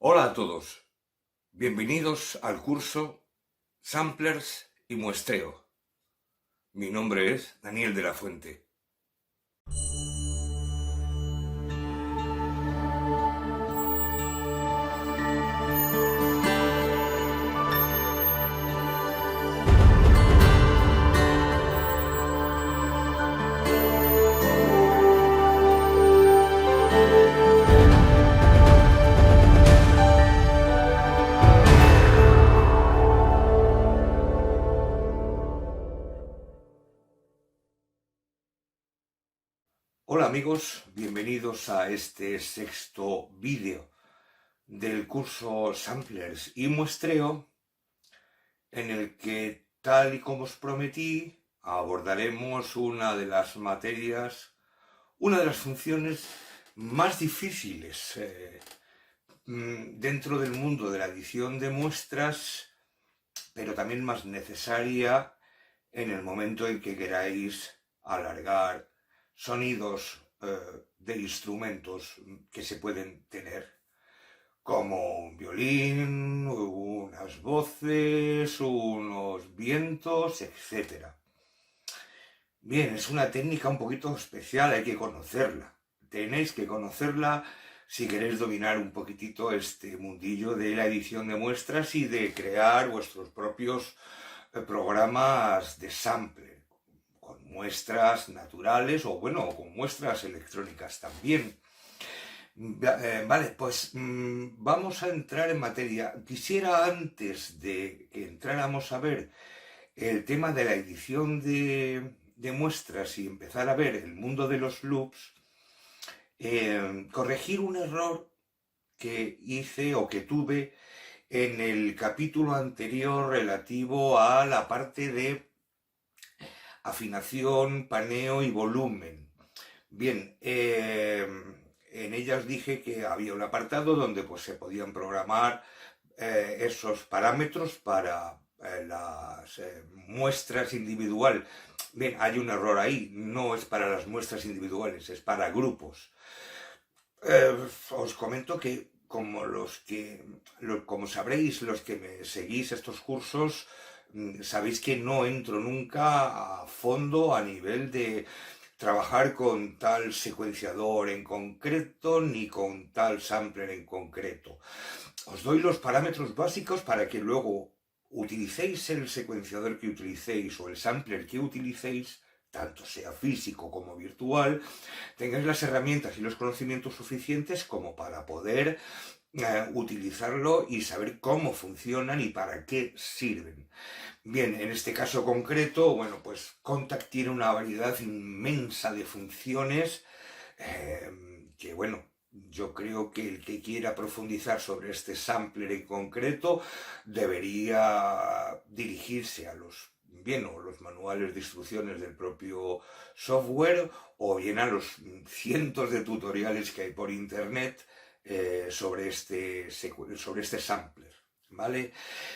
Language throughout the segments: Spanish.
Hola a todos, bienvenidos al curso Samplers y Muestreo. Mi nombre es Daniel de la Fuente. Hola amigos, bienvenidos a este sexto vídeo del curso Samplers y Muestreo, en el que, tal y como os prometí, abordaremos una de las materias, una de las funciones más difíciles dentro del mundo de la edición de muestras, pero también más necesaria en el momento en que queráis alargar sonidos de instrumentos que se pueden tener, como un violín, unas voces, unos vientos, etc. Bien, es una técnica un poquito especial, hay que conocerla. Tenéis que conocerla si queréis dominar un poquitito este mundillo de la edición de muestras y de crear vuestros propios programas de sample, con muestras naturales o bueno, con muestras electrónicas también. Vale, pues vamos a entrar en materia. Quisiera, antes de que entráramos a ver el tema de la edición de muestras y empezar a ver el mundo de los loops, corregir un error que hice o que tuve en el capítulo anterior relativo a la parte de afinación, paneo y volumen. Bien, en ella os dije que había un apartado donde pues, se podían programar esos parámetros para las muestras individuales. Bien, hay un error ahí, no es para las muestras individuales, es para grupos. Os comento que como sabréis, los que me seguís estos cursos, sabéis que no entro nunca a fondo a nivel de trabajar con tal secuenciador en concreto ni con tal sampler en concreto. Os doy los parámetros básicos para que luego utilicéis el secuenciador que utilicéis o el sampler que utilicéis, tanto sea físico como virtual, tengáis las herramientas y los conocimientos suficientes como para poder utilizarlo y saber cómo funcionan y para qué sirven. Bien, en este caso concreto, bueno, pues Kontakt tiene una variedad inmensa de funciones que, bueno, yo creo que el que quiera profundizar sobre este sampler en concreto debería dirigirse a los manuales de instrucciones del propio software o bien a los cientos de tutoriales que hay por internet sobre este sampler, ¿vale?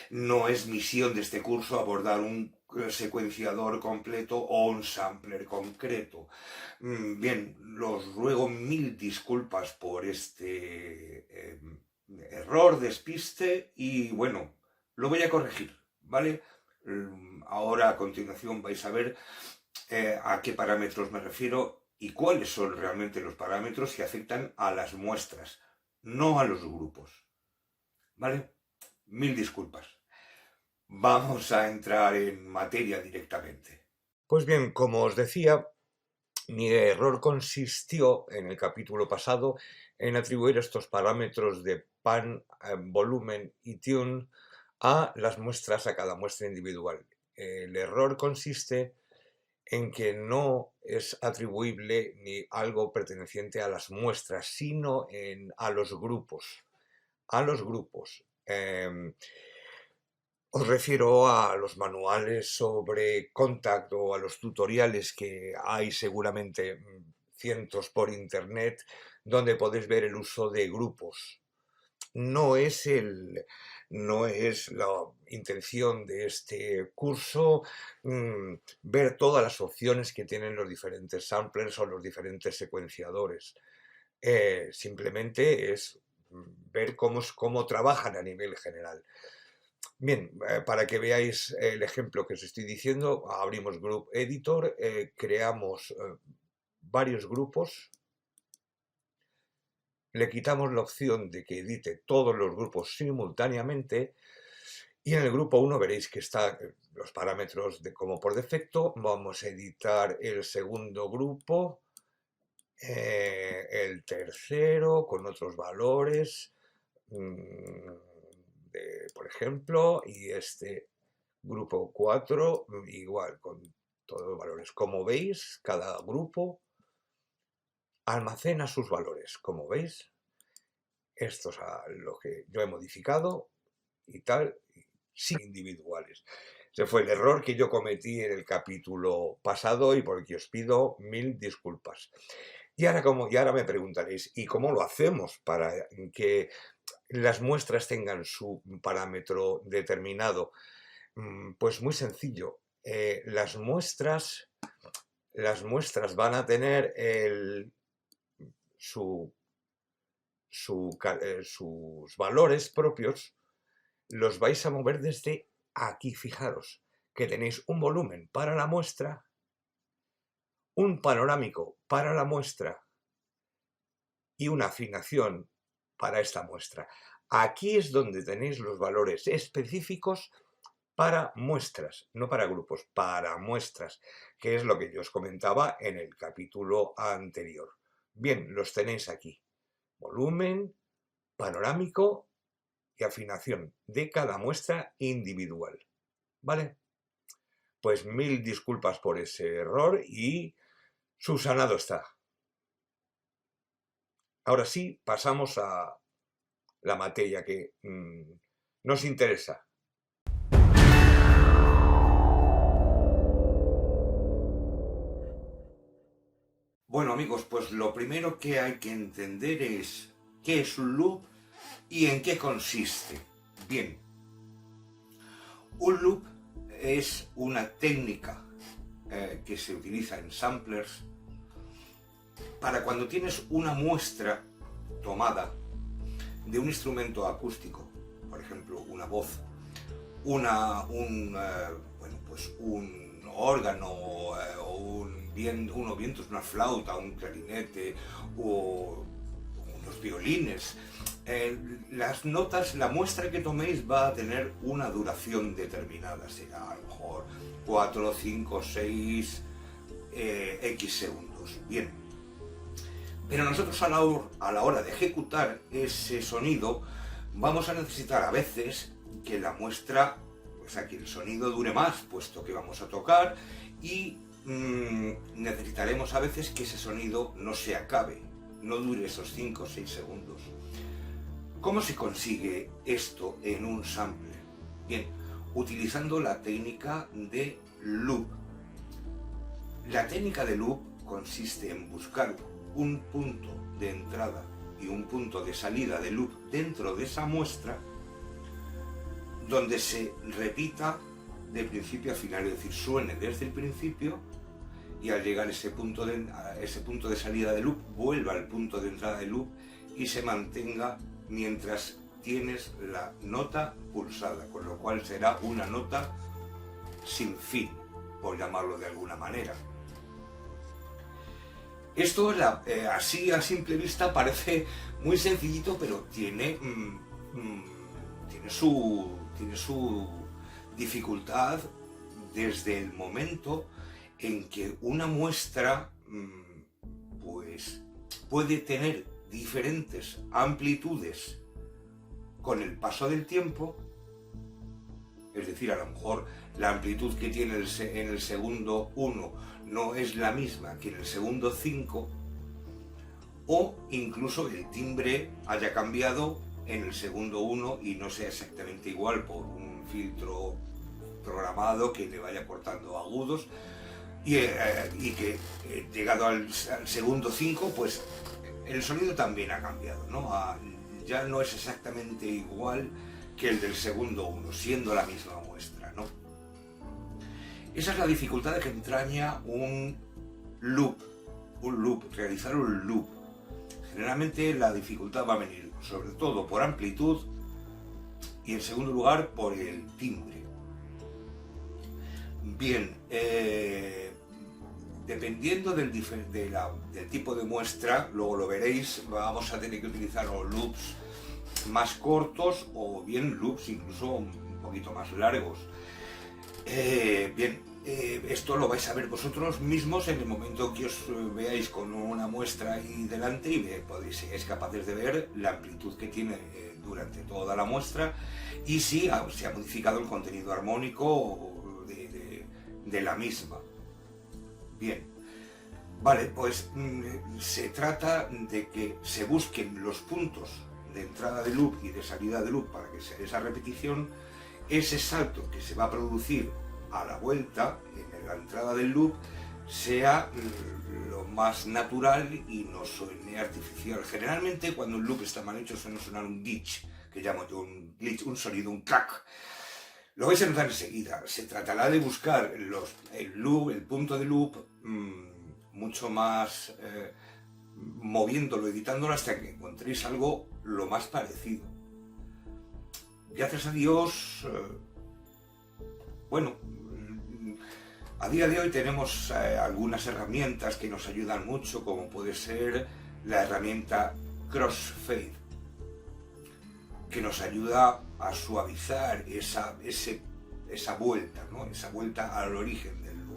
No es misión de este curso abordar un secuenciador completo o un sampler concreto. Bien, los ruego mil disculpas por este error, despiste y bueno, lo voy a corregir, ¿vale? Ahora a continuación vais a ver a qué parámetros me refiero y cuáles son realmente los parámetros que afectan a las muestras, no a los grupos, ¿vale? Mil disculpas. Vamos a entrar en materia directamente. Pues bien, como os decía, mi error consistió en el capítulo pasado en atribuir estos parámetros de pan, volumen y tune a las muestras, a cada muestra individual. El error consiste en que no es atribuible ni algo perteneciente a las muestras, sino a los grupos. A los grupos. Os refiero a los manuales sobre Kontakt o a los tutoriales que hay seguramente cientos por internet donde podéis ver el uso de grupos. No es la intención de este curso ver todas las opciones que tienen los diferentes samplers o los diferentes secuenciadores. Simplemente es ver cómo trabajan a nivel general. Bien, para que veáis el ejemplo que os estoy diciendo, abrimos Group Editor, creamos varios grupos, le quitamos la opción de que edite todos los grupos simultáneamente y en el grupo 1 veréis que están los parámetros como por defecto. Vamos a editar el segundo grupo, el tercero con otros valores, por ejemplo, y este grupo 4 igual con todos los valores. Como veis, cada grupo almacena sus valores. Como veis, esto es lo que yo he modificado y tal, sin individuales. Ese fue el error que yo cometí en el capítulo pasado y por el que os pido 1000 disculpas. Y ahora me preguntaréis, ¿y cómo lo hacemos para que las muestras tengan su parámetro determinado? Pues muy sencillo. Las muestras van a tener sus valores propios, los vais a mover desde aquí. Fijaros que tenéis un volumen para la muestra, un panorámico para la muestra y una afinación para esta muestra. Aquí es donde tenéis los valores específicos para muestras, no para grupos, para muestras, que es lo que yo os comentaba en el capítulo anterior. Bien, los tenéis aquí. Volumen, panorámico y afinación de cada muestra individual. ¿Vale? Pues 1000 disculpas por ese error y subsanado está. Ahora sí, pasamos a la materia que nos interesa. Bueno, amigos, pues lo primero que hay que entender es qué es un loop y en qué consiste. Bien, un loop es una técnica que se utiliza en samplers para cuando tienes una muestra tomada de un instrumento acústico, por ejemplo, una voz, un órgano o unos vientos, una flauta, un clarinete o unos violines. Las notas, la muestra que toméis va a tener una duración determinada, será a lo mejor 4, 5, 6 X segundos. Bien, pero nosotros a la hora de ejecutar ese sonido vamos a necesitar a veces que la muestra, o sea, que el sonido dure más, puesto que vamos a tocar, y necesitaremos a veces que ese sonido no se acabe, no dure esos 5 o 6 segundos. ¿Cómo se consigue esto en un sampler? Bien, utilizando la técnica de loop. La técnica de loop consiste en buscar un punto de entrada y un punto de salida de loop dentro de esa muestra donde se repita de principio a final, es decir, suene desde el principio y al llegar a ese punto de salida de loop vuelva al punto de entrada de loop y se mantenga mientras tienes la nota pulsada, con lo cual será una nota sin fin, por llamarlo de alguna manera. Esto así a simple vista parece muy sencillito, pero tiene su dificultad desde el momento en que una muestra pues puede tener diferentes amplitudes con el paso del tiempo. Es decir, a lo mejor la amplitud que tiene en el segundo 1 no es la misma que en el segundo 5, o incluso el timbre haya cambiado en el segundo 1 y no sea exactamente igual por un filtro programado que le vaya cortando agudos y que llegado al segundo 5 pues el sonido también ha cambiado, ¿no? Ya no es exactamente igual que el del segundo 1, siendo la misma muestra, ¿no? Esa es la dificultad que entraña un loop, realizar un loop. Generalmente la dificultad va a venir sobre todo por amplitud y en segundo lugar por el timbre. Bien, dependiendo del tipo de muestra, luego lo veréis, vamos a tener que utilizar o loops más cortos o bien loops incluso un poquito más largos. Bien, esto lo vais a ver vosotros mismos en el momento que os veáis con una muestra ahí delante y seáis capaces de ver la amplitud que tiene durante toda la muestra y si se ha modificado el contenido armónico de la misma. Bien, vale, pues se trata de que se busquen los puntos de entrada de loop y de salida de loop para que sea esa repetición, ese salto que se va a producir a la vuelta, en la entrada del loop, sea lo más natural y no suene artificial. Generalmente cuando un loop está mal hecho suele sonar un glitch, que llamo yo un glitch, un sonido, un crack. Lo vais a notar enseguida. Se tratará de buscar el punto de loop mucho más moviéndolo, editándolo hasta que encontréis algo lo más parecido. Gracias a Dios, bueno, a día de hoy tenemos algunas herramientas que nos ayudan mucho, como puede ser la herramienta Crossfade, que nos ayuda a suavizar esa vuelta, ¿no? Esa vuelta al origen del loop.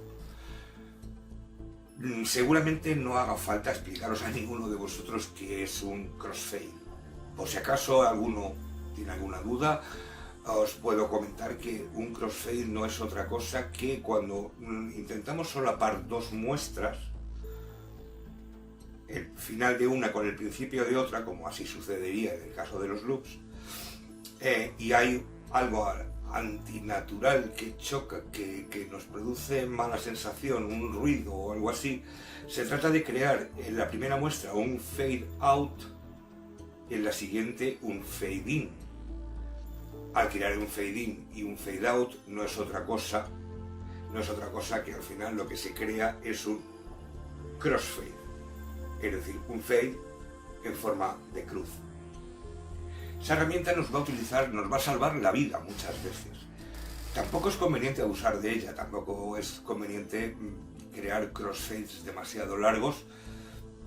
Seguramente no haga falta explicaros a ninguno de vosotros qué es un crossfade. Por si acaso alguno tiene alguna duda, os puedo comentar que un crossfade no es otra cosa que cuando intentamos solapar dos muestras, el final de una con el principio de otra, como así sucedería en el caso de los loops, y hay algo antinatural que choca, que nos produce mala sensación, un ruido o algo así. Se trata de crear en la primera muestra un fade out y en la siguiente un fade in. Al crear un fade in y un fade out no es otra cosa que al final lo que se crea es un crossfade, es decir, un fade en forma de cruz. Esa herramienta nos va a salvar la vida muchas veces. Tampoco es conveniente abusar de ella, tampoco es conveniente crear crossfades demasiado largos,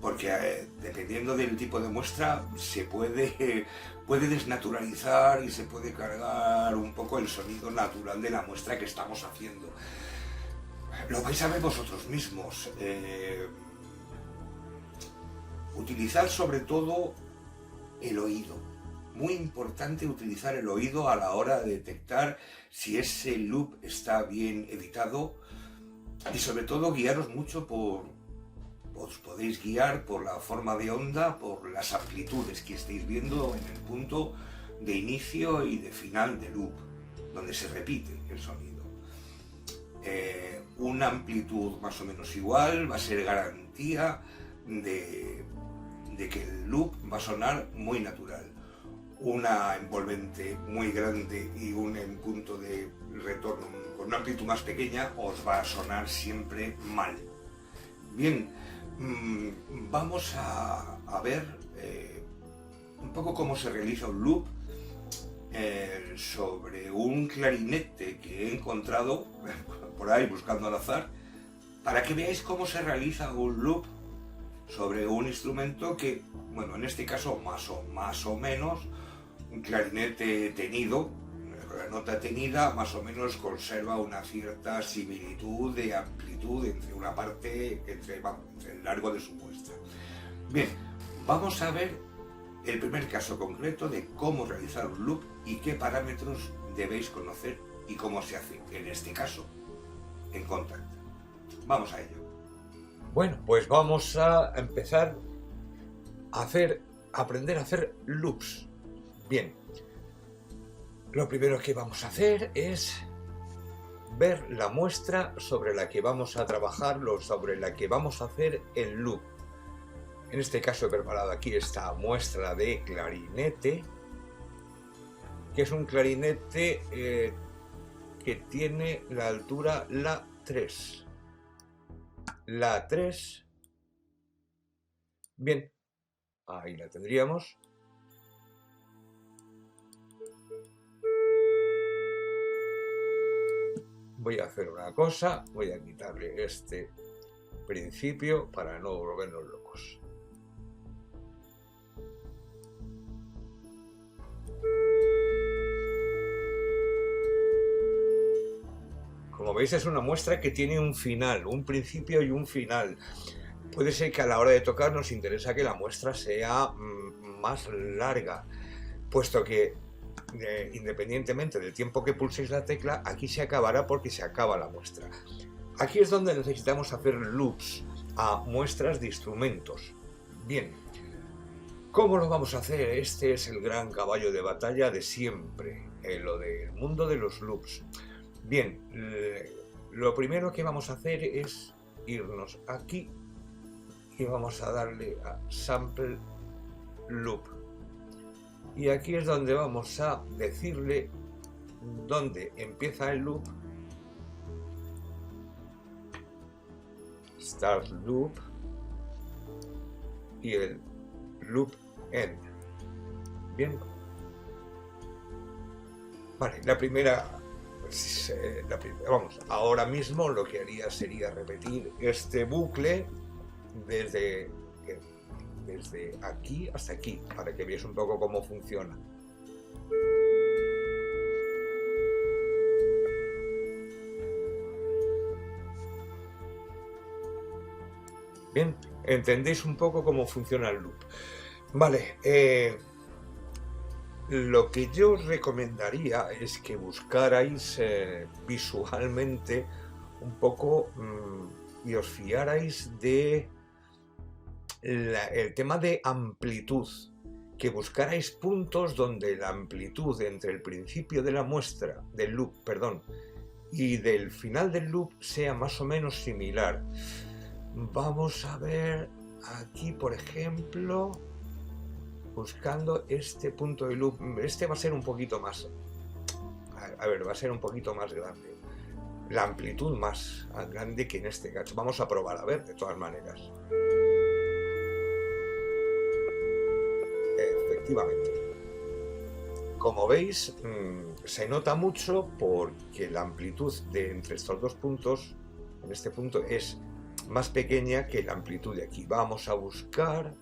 porque dependiendo del tipo de muestra se puede desnaturalizar y se puede cargar un poco el sonido natural de la muestra que estamos haciendo. Lo vais a ver vosotros mismos. Utilizad sobre todo el oído. Muy importante utilizar el oído a la hora de detectar si ese loop está bien editado y sobre todo guiaros mucho os podéis guiar por la forma de onda, por las amplitudes que estéis viendo en el punto de inicio y de final de loop, donde se repite el sonido. Una amplitud más o menos igual va a ser garantía de que el loop va a sonar muy natural. Una envolvente muy grande y un punto de retorno con una amplitud más pequeña os va a sonar siempre mal. Bien, vamos a ver un poco cómo se realiza un loop sobre un clarinete que he encontrado por ahí buscando al azar, para que veáis cómo se realiza un loop sobre un instrumento que, bueno, en este caso más o menos, un clarinete tenido, la nota tenida más o menos conserva una cierta similitud de amplitud entre una parte, entre el largo de su muestra. Bien, vamos a ver el primer caso concreto de cómo realizar un loop y qué parámetros debéis conocer y cómo se hace, en este caso, en Kontakt. Vamos a ello. Bueno, pues vamos a empezar a aprender a hacer loops. Bien, lo primero que vamos a hacer es ver la muestra sobre la que vamos a trabajar, sobre la que vamos a hacer el loop. En este caso he preparado aquí esta muestra de clarinete, que es un clarinete que tiene la altura La 3. La 3. Bien, ahí la tendríamos. voy a hacer una cosa, voy a quitarle este principio para no volvernos locos. Como veis, es una muestra que tiene un final, un principio y un final. Puede ser que a la hora de tocar nos interesa que la muestra sea más larga, puesto que independientemente del tiempo que pulséis la tecla, aquí se acabará porque se acaba la muestra. Aquí es donde necesitamos hacer loops a muestras de instrumentos. Bien, ¿cómo lo vamos a hacer? Este es el gran caballo de batalla de siempre, lo del mundo de los loops. Bien, lo primero que vamos a hacer es irnos aquí y vamos a darle a Sample Loop. Y aquí es donde vamos a decirle dónde empieza el loop, Start Loop, y el Loop End. Bien. Vale, vamos, ahora mismo lo que haría sería repetir este bucle desde aquí hasta aquí, para que veáis un poco cómo funciona. Bien, entendéis un poco cómo funciona el loop. Vale, lo que yo os recomendaría es que buscarais visualmente un poco y os fiarais de el tema de amplitud, que buscarais puntos donde la amplitud entre el principio de la muestra, del loop, perdón, y del final del loop sea más o menos similar. Vamos a ver aquí, por ejemplo, buscando este punto de loop. Este va a ser un poquito más, va a ser un poquito más grande, la amplitud más grande que en este caso. Vamos a probar a ver, de todas maneras. Efectivamente, como veis, se nota mucho porque la amplitud de entre estos dos puntos, en este punto, es más pequeña que la amplitud de aquí. Vamos a buscar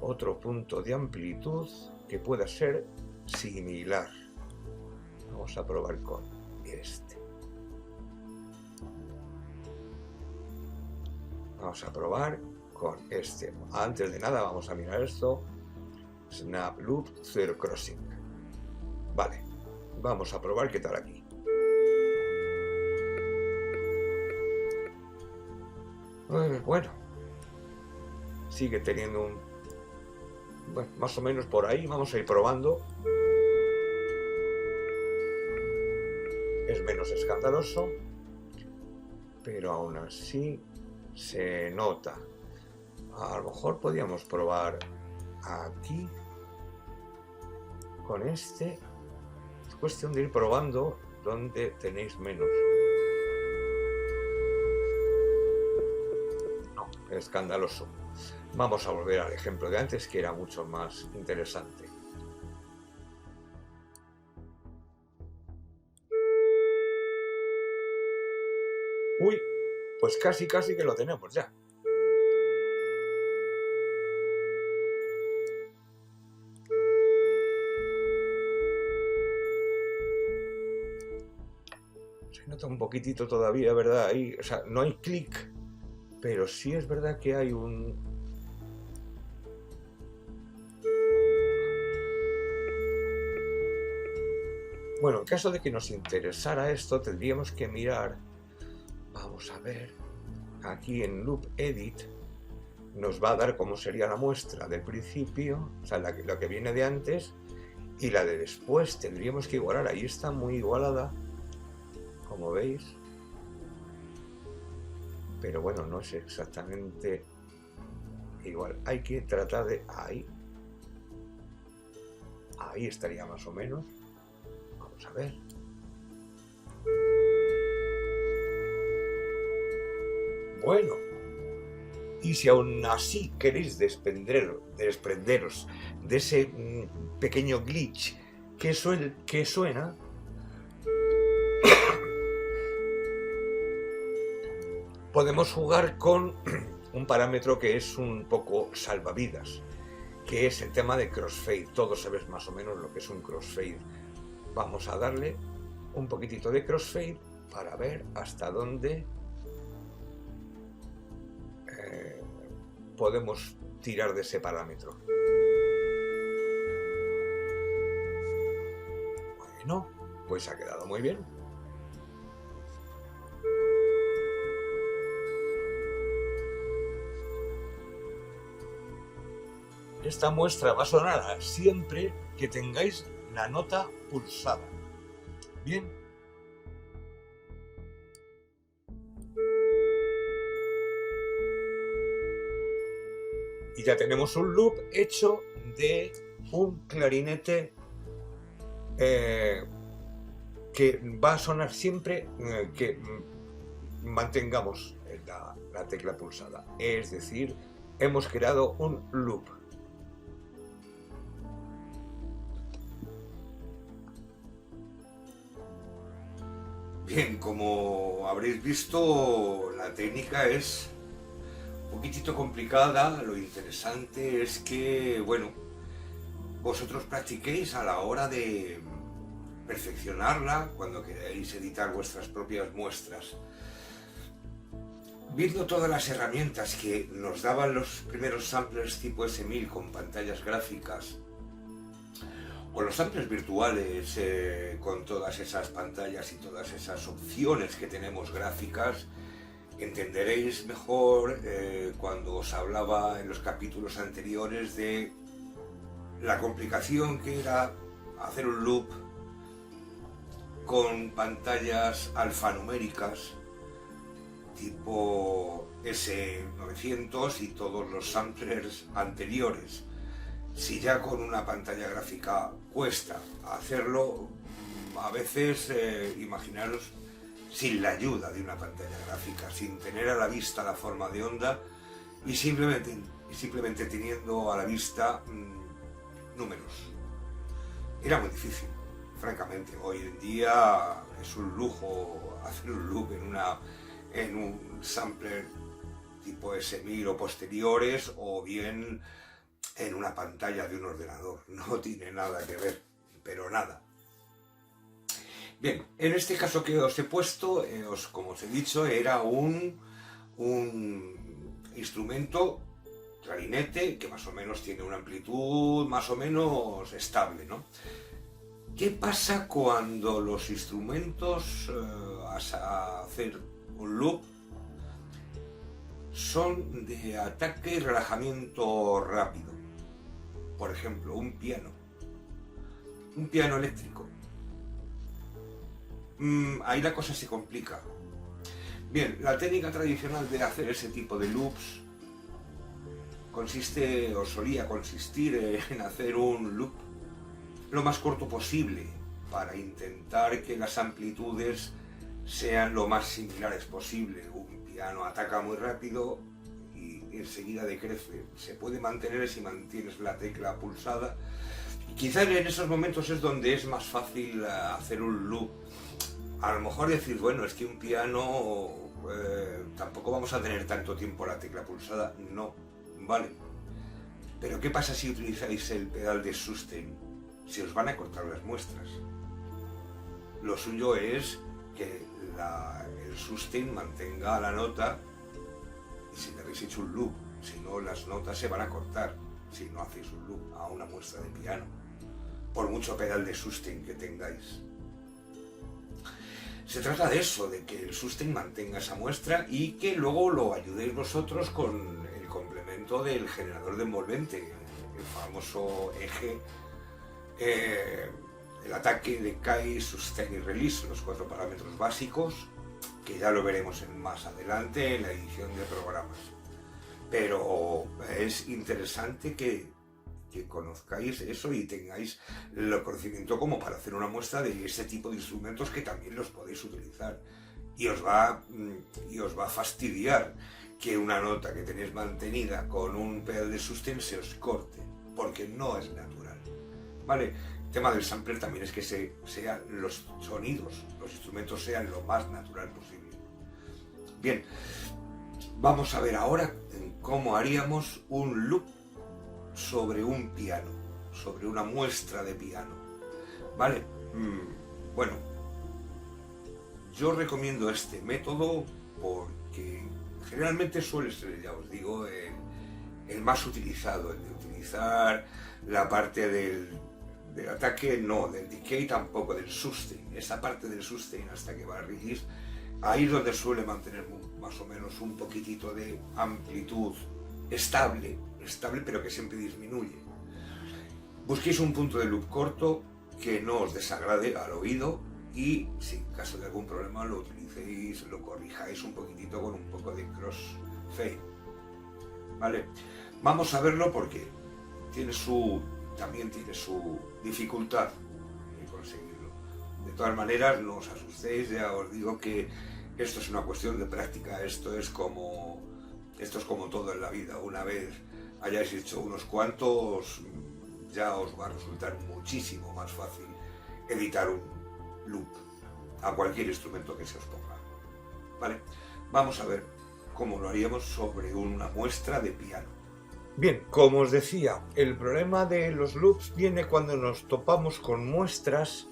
otro punto de amplitud que pueda ser similar. Vamos a probar con este. Vamos a probar con este. Antes de nada vamos a mirar esto. Snap Loop Zero Crossing. Vale, vamos a probar qué tal aquí. Bueno, sigue teniendo un... Bueno, más o menos por ahí, vamos a ir probando. Es menos escandaloso, pero aún así se nota. A lo mejor podríamos probar aquí con este. Es cuestión de ir probando donde tenéis menos. No, escandaloso. Vamos a volver al ejemplo de antes, que era mucho más interesante. Uy, pues casi que lo tenemos ya. Se nota un poquitito todavía, ¿verdad? Ahí, o sea, no hay clic, pero sí es verdad que hay un... Bueno, en caso de que nos interesara esto, tendríamos que mirar, vamos a ver, aquí en Loop Edit nos va a dar cómo sería la muestra del principio, o sea, lo que viene de antes, y la de después tendríamos que igualar. Ahí está muy igualada, como veis, pero bueno, no es exactamente igual. Hay que tratar de... Ahí estaría más o menos. Vamos a ver. Bueno, y si aún así queréis desprenderos de ese pequeño glitch que suena, podemos jugar con un parámetro que es un poco salvavidas, que es el tema de crossfade. Todos sabes más o menos lo que es un crossfade. Vamos a darle un poquitito de crossfade para ver hasta dónde podemos tirar de ese parámetro. Bueno, pues ha quedado muy bien. Esta muestra va a sonar siempre que tengáis la nota pulsada. Bien. Y ya tenemos un loop hecho de un clarinete que va a sonar siempre que mantengamos la tecla pulsada. Es decir, hemos creado un loop. Bien, como habréis visto, la técnica es un poquitito complicada. Lo interesante es que, bueno, vosotros practiquéis a la hora de perfeccionarla cuando queráis editar vuestras propias muestras. Viendo todas las herramientas que nos daban los primeros samplers tipo S1000 con pantallas gráficas, o los samplers virtuales con todas esas pantallas y todas esas opciones que tenemos gráficas, entenderéis mejor cuando os hablaba en los capítulos anteriores de la complicación que era hacer un loop con pantallas alfanuméricas tipo S900 y todos los samplers anteriores. Si ya con una pantalla gráfica cuesta hacerlo, a veces imaginaros sin la ayuda de una pantalla gráfica, sin tener a la vista la forma de onda y simplemente teniendo a la vista números. Era muy difícil, francamente. Hoy en día es un lujo hacer un loop en un sampler tipo S1000 o posteriores, o bien en una pantalla de un ordenador. No tiene nada que ver, pero nada. Bien, en este caso que os he puesto, como os he dicho, era un instrumento clarinete que más o menos tiene una amplitud más o menos estable, ¿no? ¿Qué pasa cuando los instrumentos a hacer un loop son de ataque y relajamiento rápido? Por ejemplo, un piano eléctrico. Ahí la cosa se complica. Bien, la técnica tradicional de hacer ese tipo de loops consiste, o solía consistir, en hacer un loop lo más corto posible para intentar que las amplitudes sean lo más similares posible. Un piano ataca muy rápido y enseguida decrece. Se puede mantener si mantienes la tecla pulsada. Y quizás en esos momentos es donde es más fácil hacer un loop. A lo mejor decir, bueno, es que un piano tampoco vamos a tener tanto tiempo la tecla pulsada. No, vale. Pero ¿qué pasa si utilizáis el pedal de sustain? Se os van a cortar las muestras. Lo suyo es que el sustain mantenga la nota y si le habéis hecho un loop, si no las notas se van a cortar si no hacéis un loop a una muestra de piano, por mucho pedal de sustain que tengáis. Se trata de eso, de que el sustain mantenga esa muestra y que luego lo ayudéis vosotros con el complemento del generador de envolvente, el famoso eje, el ataque, decay, sustain y release, los 4 parámetros básicos, que ya lo veremos más adelante en la edición de programas. Pero es interesante que conozcáis eso y tengáis el conocimiento como para hacer una muestra de ese tipo de instrumentos que también los podéis utilizar. Y os va a fastidiar que una nota que tenéis mantenida con un pedal de sustain se os corte, porque no es natural. ¿Vale? El tema del sampler también es que sean los sonidos, los instrumentos sean lo más natural posible. Bien, Vamos a ver ahora cómo haríamos un loop sobre un piano, sobre una muestra de piano. ¿Vale? Bueno, yo recomiendo este método porque generalmente suele ser, ya os digo, el más utilizado, el de utilizar la parte del ataque, no, del decay tampoco, del sustain, esa parte del sustain hasta que va a release, ahí es donde suele mantener más o menos un poquitito de amplitud estable, pero que siempre disminuye. Busquéis un punto de loop corto que no os desagrade al oído y si en caso de algún problema lo utilicéis, lo corrijáis un poquitito con un poco de crossfade. ¿Vale? Vamos a verlo porque también tiene su dificultad en conseguirlo. De todas maneras, no os asustéis, ya os digo que esto es una cuestión de práctica, esto es como todo en la vida. Una vez hayáis hecho unos cuantos, ya os va a resultar muchísimo más fácil editar un loop a cualquier instrumento que se os ponga. ¿Vale? Vamos a ver cómo lo haríamos sobre una muestra de piano. Bien, como os decía, el problema de los loops viene cuando nos topamos con muestras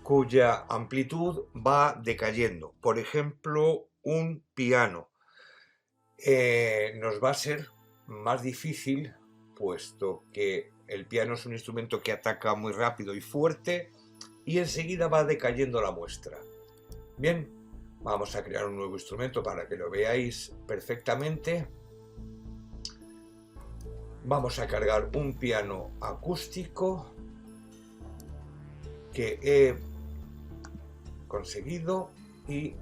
cuya amplitud va decayendo. Por ejemplo, un piano. Nos va a ser más difícil, puesto que el piano es un instrumento que ataca muy rápido y fuerte y enseguida va decayendo la muestra. Bien, vamos a crear un nuevo instrumento para que lo veáis perfectamente. Vamos a cargar un piano acústico que he conseguido y,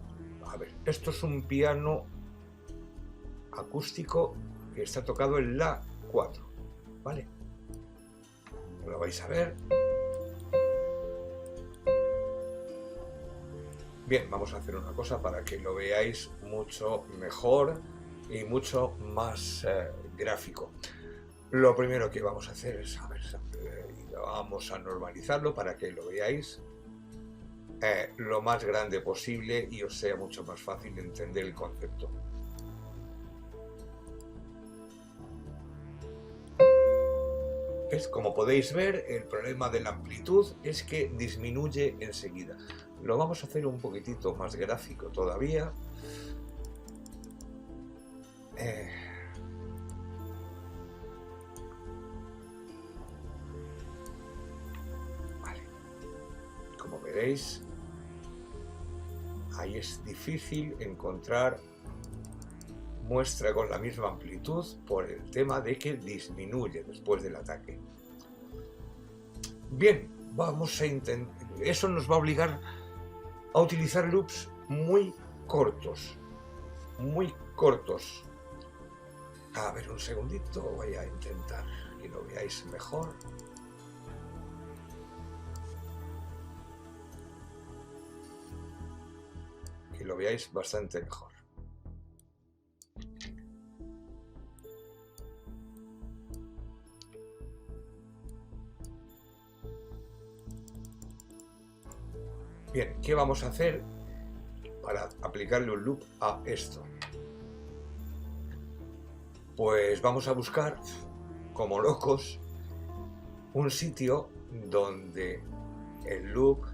a ver, esto es un piano acústico que está tocado en la 4, ¿vale? Lo vais a ver. Bien, vamos a hacer una cosa para que lo veáis mucho mejor y mucho más gráfico. Lo primero que vamos a hacer es, vamos a normalizarlo para que lo veáis lo más grande posible y os sea mucho más fácil entender el concepto. Como podéis ver, el problema de la amplitud es que disminuye enseguida. Lo vamos a hacer un poquitito más gráfico todavía. Vale. Como veréis, ahí es difícil encontrar muestra con la misma amplitud por el tema de que disminuye después del ataque. Bien, vamos a intentar. Eso nos va a obligar a utilizar loops muy cortos. Muy cortos. A ver, un segundito, voy a intentar que lo veáis mejor. Que lo veáis bastante mejor. Bien, ¿qué vamos a hacer para aplicarle un loop a esto? Pues vamos a buscar, como locos, un sitio donde el loop,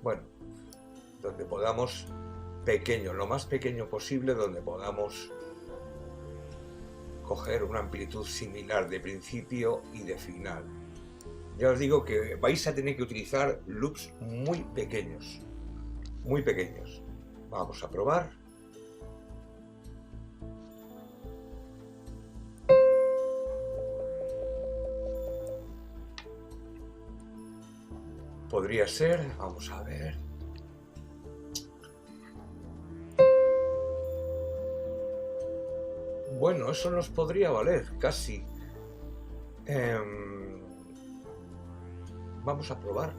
bueno, donde podamos pequeño, lo más pequeño posible, donde podamos coger una amplitud similar de principio y de final. Ya os digo que vais a tener que utilizar loops muy pequeños, muy pequeños. Vamos a probar. Podría ser, vamos a ver. Bueno, eso nos podría valer, casi. Vamos a probar.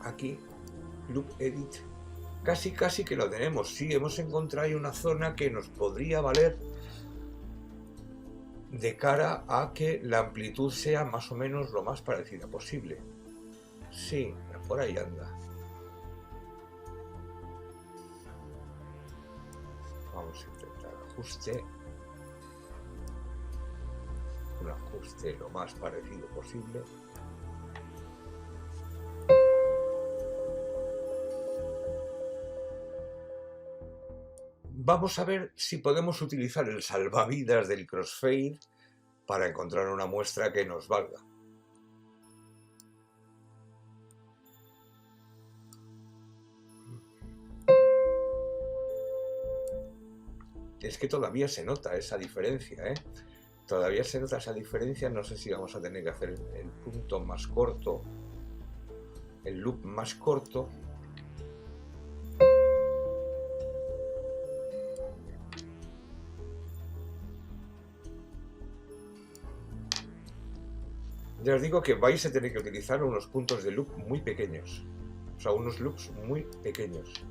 Aquí, Loop Edit. Casi que lo tenemos. Sí, hemos encontrado ahí una zona que nos podría valer de cara a que la amplitud sea más o menos lo más parecida posible. Sí, por ahí anda. Vamos a intentar ajuste. Un ajuste lo más parecido posible. Vamos a ver si podemos utilizar el salvavidas del crossfade para encontrar una muestra que nos valga. Es que todavía se nota esa diferencia, ¿eh? Todavía se nota esa diferencia. No sé si vamos a tener que hacer el punto más corto, el loop más corto. Ya os digo que vais a tener que utilizar unos puntos de loop muy pequeños. O sea, unos loops muy pequeños.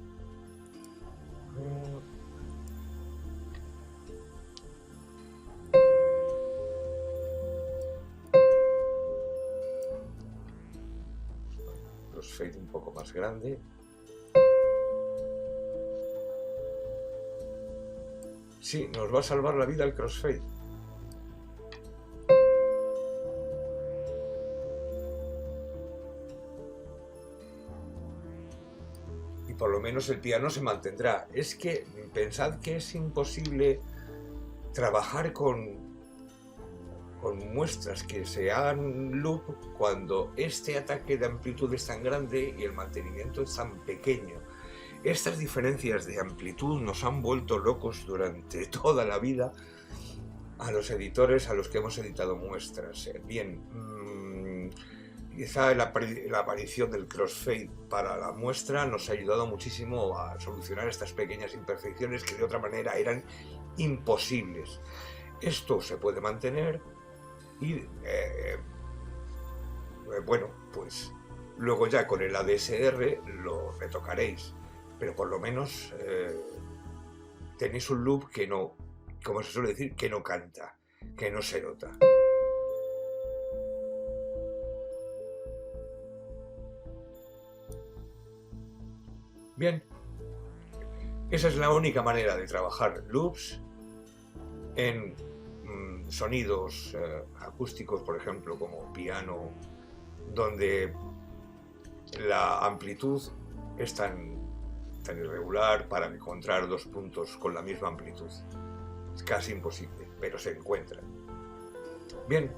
Crossfade un poco más grande. Sí, nos va a salvar la vida el crossfade. Y por lo menos el piano se mantendrá. Es que pensad que es imposible trabajar con muestras que se hagan loop cuando este ataque de amplitud es tan grande y el mantenimiento es tan pequeño. Estas diferencias de amplitud nos han vuelto locos durante toda la vida a los editores a los que hemos editado muestras. Bien, quizá la aparición del crossfade para la muestra nos ha ayudado muchísimo a solucionar estas pequeñas imperfecciones que de otra manera eran imposibles. Esto se puede mantener y bueno, pues luego ya con el ADSR lo retocaréis, pero por lo menos tenéis un loop que no, como se suele decir, que no canta, que no se nota. Bien, esa es la única manera de trabajar loops en sonidos acústicos, por ejemplo, como piano, donde la amplitud es tan irregular para encontrar dos puntos con la misma amplitud. Es casi imposible, pero se encuentran. Bien,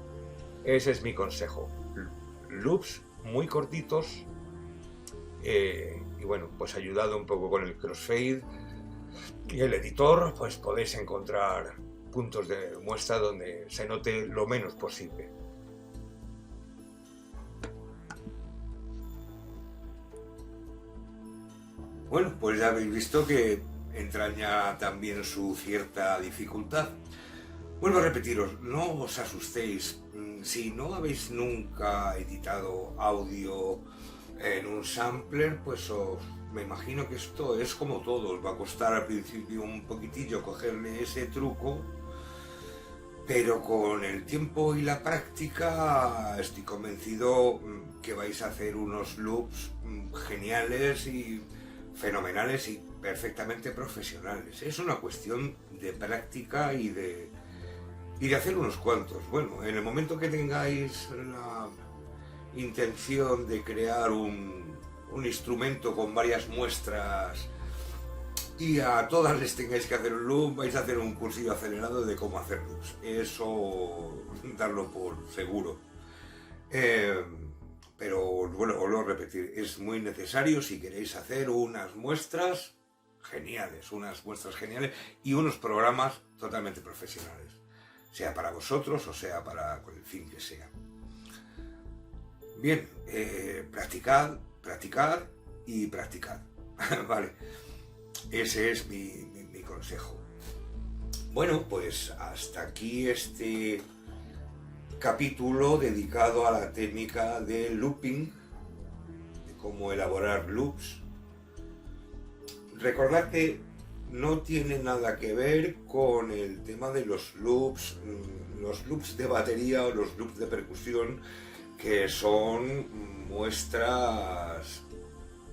ese es mi consejo. Loops muy cortitos y bueno, pues ayudado un poco con el crossfade y el editor, pues podéis encontrar puntos de muestra donde se note lo menos posible. Bueno, pues ya habéis visto que entraña también su cierta dificultad. Vuelvo a repetiros, no os asustéis. Si no habéis nunca editado audio en un sampler, pues me imagino que esto es como todo. Os va a costar al principio un poquitillo cogerle ese truco, pero con el tiempo y la práctica estoy convencido que vais a hacer unos loops geniales y fenomenales y perfectamente profesionales. Es una cuestión de práctica y de hacer unos cuantos. Bueno, en el momento que tengáis la intención de crear un instrumento con varias muestras y a todas les tengáis que hacer un loop, vais a hacer un cursillo acelerado de cómo hacer loops. Eso, darlo por seguro. Pero bueno, os lo repetir, es muy necesario si queréis hacer unas muestras geniales y unos programas totalmente profesionales, sea para vosotros o sea para con el fin que sea. Bien, practicad y practicad. Vale, ese es mi consejo. Bueno, pues hasta aquí este capítulo dedicado a la técnica de looping, de cómo elaborar loops. Recordad que no tiene nada que ver con el tema de los loops de batería o los loops de percusión, que son muestras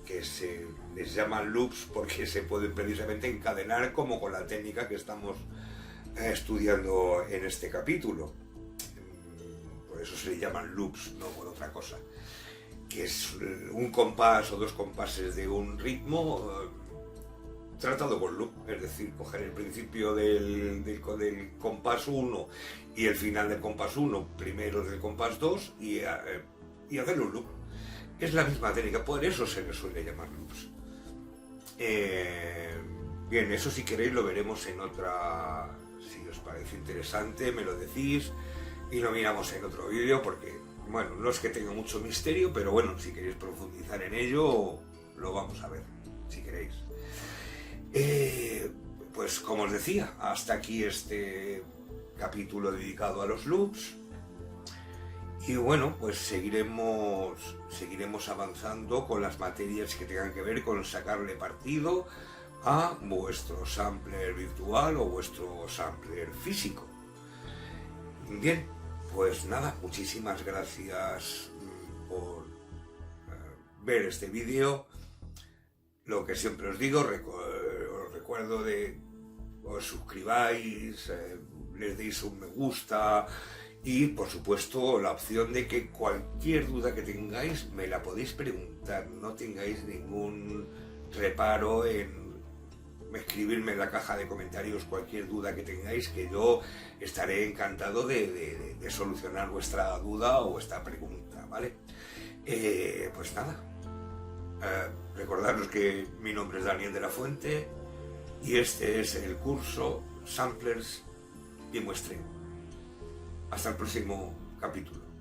que se les llaman loops porque se pueden precisamente encadenar como con la técnica que estamos estudiando en este capítulo. Por eso se le llaman loops, no por otra cosa. Que es un compás o dos compases de un ritmo tratado con loop, es decir, coger el principio del compás 1 y el final del compás 1, primero del compás 2 y hacer un loop. Es la misma técnica, por eso se le suele llamar loops. Bien, eso si queréis lo veremos en otra, si os parece interesante me lo decís y lo miramos en otro vídeo porque, bueno, no es que tenga mucho misterio, pero bueno, si queréis profundizar en ello, lo vamos a ver, si queréis. Pues como os decía, hasta aquí este capítulo dedicado a los loops. Y bueno, pues seguiremos avanzando con las materias que tengan que ver con sacarle partido a vuestro sampler virtual o vuestro sampler físico. Bien, pues nada, muchísimas gracias por ver este vídeo. Lo que siempre os digo, os recuerdo de os suscribáis, les deis un me gusta y por supuesto la opción de que cualquier duda que tengáis me la podéis preguntar, no tengáis ningún reparo en escribirme en la caja de comentarios cualquier duda que tengáis, que yo estaré encantado de solucionar vuestra duda o vuestra pregunta, ¿vale? Pues nada, recordaros que mi nombre es Daniel de la Fuente y este es el curso Samplers y Muestreo. Hasta el próximo capítulo.